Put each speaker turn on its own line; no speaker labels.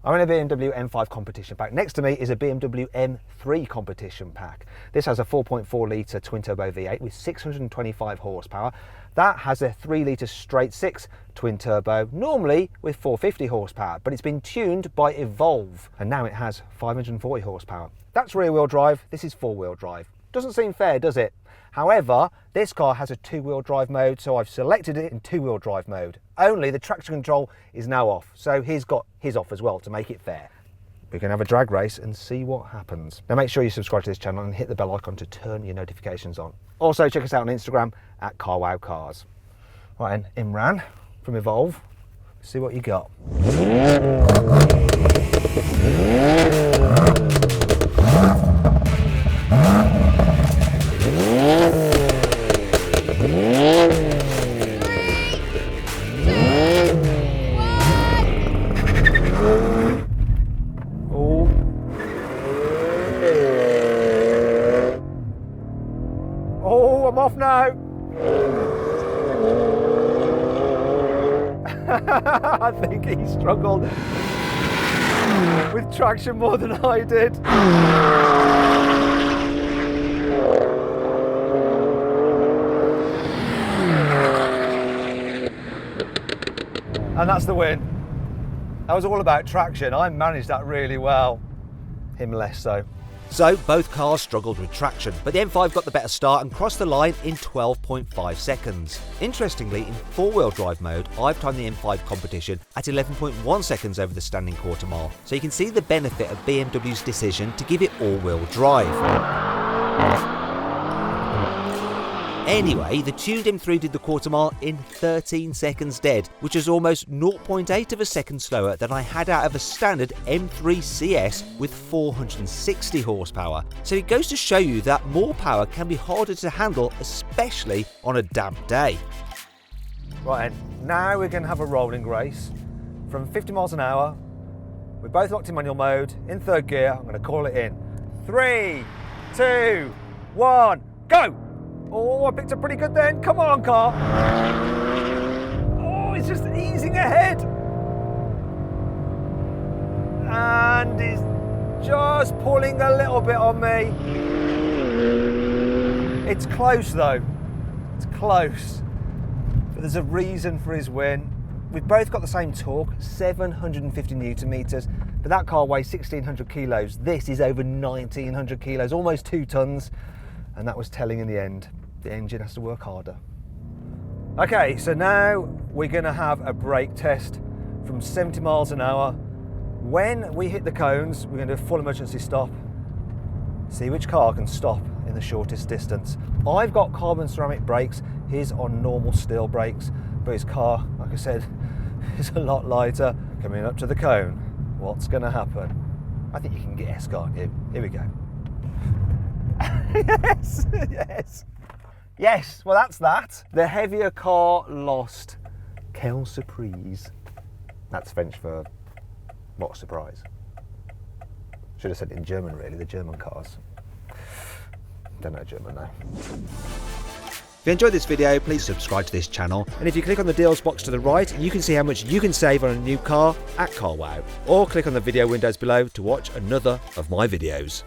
I'm in a BMW M5 Competition pack. Next to me is a BMW M3 Competition pack. This has a 4.4 litre twin turbo V8 with 625 horsepower. That has a 3 litre straight 6 twin turbo, normally with 450 horsepower, but it's been tuned by Evolve and now it has 540 horsepower. That's rear wheel drive, this is 4-wheel drive. Doesn't seem fair, does it? However, this car has a 2-wheel drive mode, so I've selected it in 2-wheel drive mode. Only the traction control is now off, so he's got his off as well to make it fair. We're going to have a drag race and see what happens. Now make sure you subscribe to this channel and hit the bell icon to turn your notifications on. Also check us out on Instagram at carwow cars. Right then, Imran from Evolve, see what you got. Oh, I'm off now. I think he struggled with traction more than I did. And that's the win. That was all about traction. I managed that really well. Him less so. So both cars struggled with traction, but the M5 got the better start and crossed the line in 12.5 seconds. Interestingly, in 4-wheel drive mode, I've timed the M5 Competition at 11.1 seconds over the standing quarter mile, so you can see the benefit of BMW's decision to give it all-wheel drive. Anyway, the tuned M3 did the quarter mile in 13 seconds dead, which is almost 0.8 of a second slower than I had out of a standard M3 CS with 460 horsepower. So it goes to show you that more power can be harder to handle, especially on a damp day. Right then, now we're going to have a rolling race from 50 miles an hour. We're both locked in manual mode, in 3rd gear. I'm going to call it in. 3, 2, 1, go! Oh, I picked up pretty good then. Come on, car. Oh, it's just easing ahead. And it's just pulling a little bit on me. It's close though. It's close. But there's a reason for his win. We've both got the same torque, 750 Newton meters, but that car weighs 1,600 kilos. This is over 1,900 kilos, almost 2 tons. And that was telling in the end. The engine has to work harder. Okay, so now we're going to have a brake test from 70 miles an hour. When we hit the cones, we're going to do a full emergency stop. See which car can stop in the shortest distance. I've got carbon ceramic brakes. His on normal steel brakes, but his car, like I said, is a lot lighter. Coming up to the cone, what's going to happen? I think you can guess, can't you? Here we go. Yes, yes, yes, well that's that. The heavier car lost. Quelle surprise. That's French for what a surprise. Should have said it in German really, the German cars. Don't know German now. If you enjoyed this video, please subscribe to this channel, and if you click on the deals box to the right, you can see how much you can save on a new car at CarWow, or click on the video windows below to watch another of my videos.